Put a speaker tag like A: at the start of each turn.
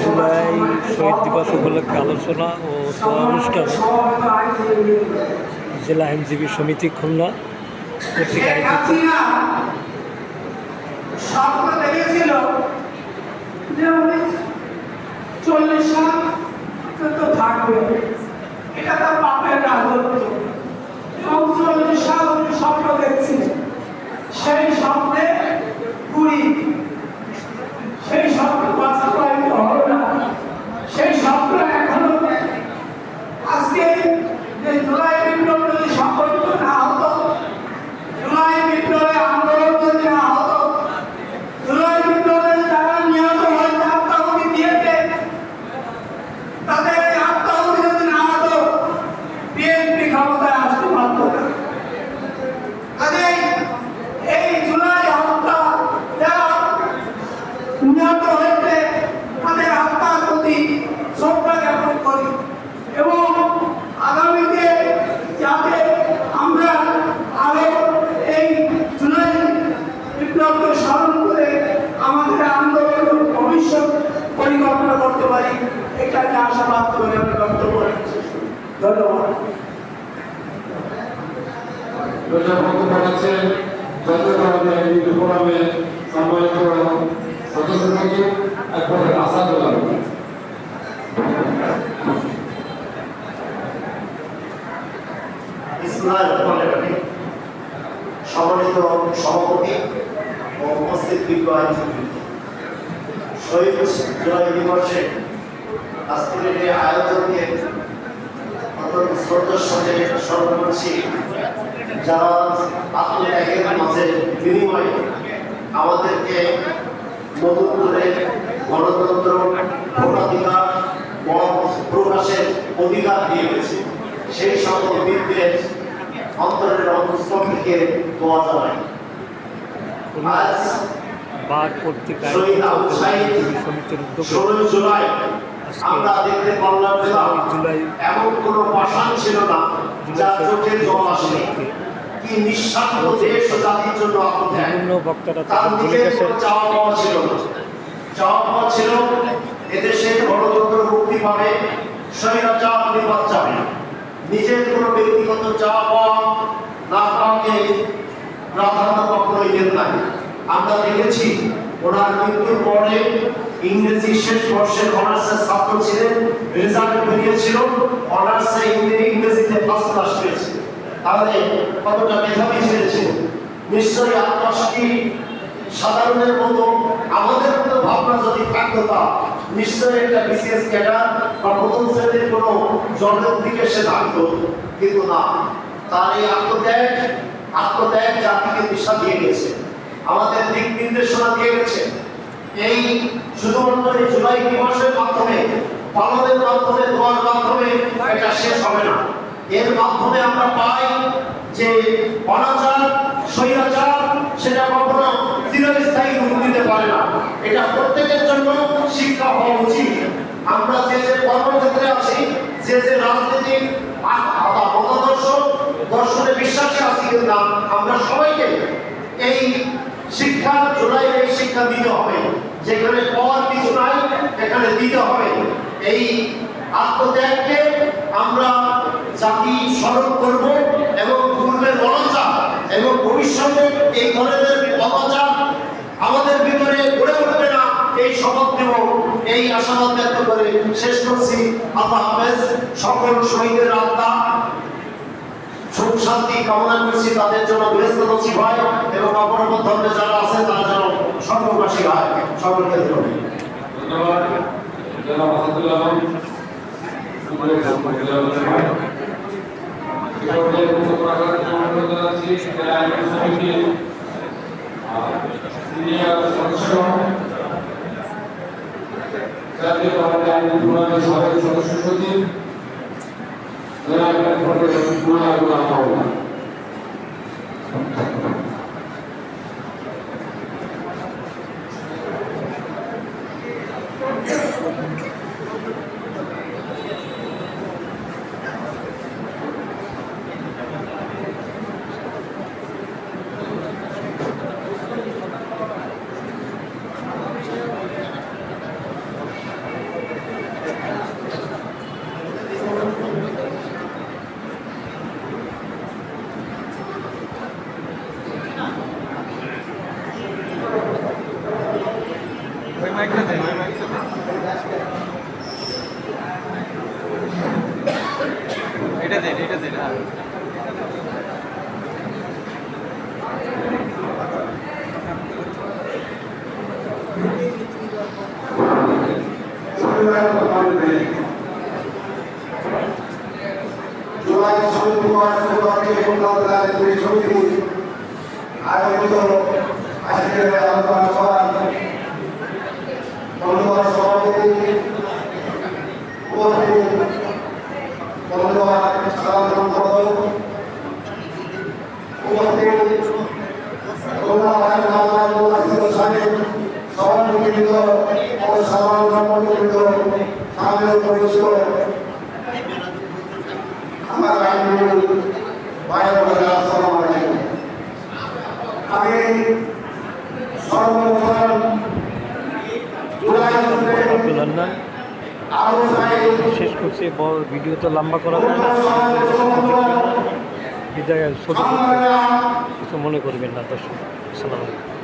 A: জুলাই শহীদ দিবস উপলক্ষে আলোচনা ও দোয়া অনুষ্ঠানে জেলা আইনজীবী সমিতি খুলনা কর্তৃক আয়োজিত
B: স্বপ্ন দেখেছিল যে 40 সাল তো থাকবে, এটা তার বাপের রাজত্ব। 40 সাল উনি স্বপ্ন দেখছিলেন, সেই স্বপ্নে পুরি, সেই স্বপ্ন বাস্তবায়িত হলো না। সেই স্বপ্ন এখনো আজকে যে জুলাই বিপ্লব যদি সংগঠিত না হতো, জুলাই বিপ্লবে আন্দোলন যদি না হতো, জুলাই বিপ্লবে যারা নিহত হয়েছে, আত্মাহুতি দিয়েছে, তাদের এই আত্মাহুতি যদি না হতো, বিএনপি ক্ষমতায় আসতে পারত না। কাজেই এই জুলাই হত্যা যারা নিহত হয়েছে, তাদের আত্মার প্রতি শ্রদ্ধা জ্ঞাপন করি এবং আগামীতে যাতে আমরা আরো এই জুলাই বিপ্লবকে স্মরণ করে আমাদের আন্দোলন ভবিষ্যৎ পরিকল্পনা করতে পারি, এটা নিয়ে আশাবাদ করে আমি বক্তব্য রাখছি। ধন্যবাদ।
C: সম্মানিত সভাপতি ও উপস্থিত বিজ্ঞ আইনজীবী, শহীদ জুলাই দিবসে আজকের এই আয়োজনকে অত্যন্ত শ্রদ্ধার সাথে স্মরণ করছি, যারা আত্মত্যাগের মাঝে বিনিময়ে আমাদেরকে নতুন করে গণতন্ত্র, ভোটাধিকার, মত প্রকাশের অধিকার দিয়ে গেছে। সেই সকল বীরদের অন্তরের অন্তঃস্থল থেকে দোয়া জানাই। আজ শহীদ আবু সাঈদ 16 জুলাই আমরা দেখতে পারলাম এমন কোনো পাষাণ ছিল না যার চোখে জল আসেনি। কি নিঃস্বার্থ দেশ ও জাতির জন্য তার নিজের কোনো চাওয়া পাওয়া ছিল না। চাওয়া পাওয়া ছিল এদেশের গণতন্ত্র মুক্তি পাবে, স্বৈরাচার নিপাত যাবে। নিজের কোনো ব্যক্তিগত চাওয়া পাওয়া না পাওয়াকে প্রাধান্য কখনোই দেন নাই। আমরা দেখেছি ওনার মৃত্যুর পরে ইংরেজি শেষ বর্ষের অনার্সের ছাত্র ছিলেন, রেজাল্ট বেরিয়েছিল, অনার্সে ইংরেজিতে ফার্স্ট ক্লাস পেয়েছে। তাহলে কতটা মেধাবী ছেলেছিল। নিশ্চয়ই আত্মসাক্ষী সাধারণের মতো আমাদের মতো ভাবনা যদি থাকতো, তা নিশ্চয়ই একটা বিশেষ ক্যাডার বা প্রথম শ্রেণীর কোনো জনের দিকে সে থাকতো, কিন্তু না। তার এই আত্মত্যাগ জাতিকে দিশা দিয়ে গেছে, আমাদের দিক নির্দেশনা দিয়ে গেছে। এই শুধুমাত্র এই জুলাই দিবসের মাধ্যমে, পালনের মাধ্যমে, দোয়ার মাধ্যমে এটা শেষ হবে না। এর মাধ্যমে আমরা পাই যে অনাচার, স্বৈরাচার সেটা কখনো চিরস্থায়ী রূপ নিতে পারে না। এটা প্রত্যেকের জন্য শিক্ষা হওয়া উচিত। আমরা যে যে কর্মক্ষেত্রে আছি, যে যে রাজনৈতিক মতাদর্শ দর্শনে বিশ্বাসী আছি, কিন্তু আমরা সবাইকে এই শিক্ষা, জুলাই এই শিক্ষা দিতে হবে। যেখানে পাওয়ার কিছু নাই, এখানে দিতে হবে। এই আত্মত্যাগকে আমরা জাতি স্মরণ করব এবং পূর্বের অনাচার এবং ভবিষ্যতে এই ধরনের অনাচার আমাদের ভিতরে গড়ে উঠবে না, এই শপথ নেব, এই আশাবাদ ব্যক্ত করে শেষ করছি। আল্লাহ হাফেজ। সকল শহীদের আত্মা সুখ শান্তি কামনা করছি, তাদের জন্য বেহেশত নসিব হয় এবং অপরাধ ধর্মে যারা আছে তারা যেন স্বর্গবাসী হয়। সকলকে
D: সদস্য সচিব এটা দেন
E: জুলাই 6 মার্চ সমিতি আয়োজিত আজকের আলোচনা সভায় ধন্যবাদ সভাপতি উপস্থিত ধন্যবাদ সাধারণ সম্পাদক উপস্থিত সভাপতিবৃন্দ ও সাধারণ সম্পাদকবৃন্দ সামনে পরিচিত আমার আইনজীবী ভাই বোনেরা, আসসালামু আলাইকুম। আমি সর্বপ্রথম জুলাই
A: আব্দুল হান্নান শেষ করছি। বড় ভিডিও তো লম্বা করা যায় না, বিদায় ছবি কিছু মনে করবেন না দর্শক। আসসালামু আলাইকুম।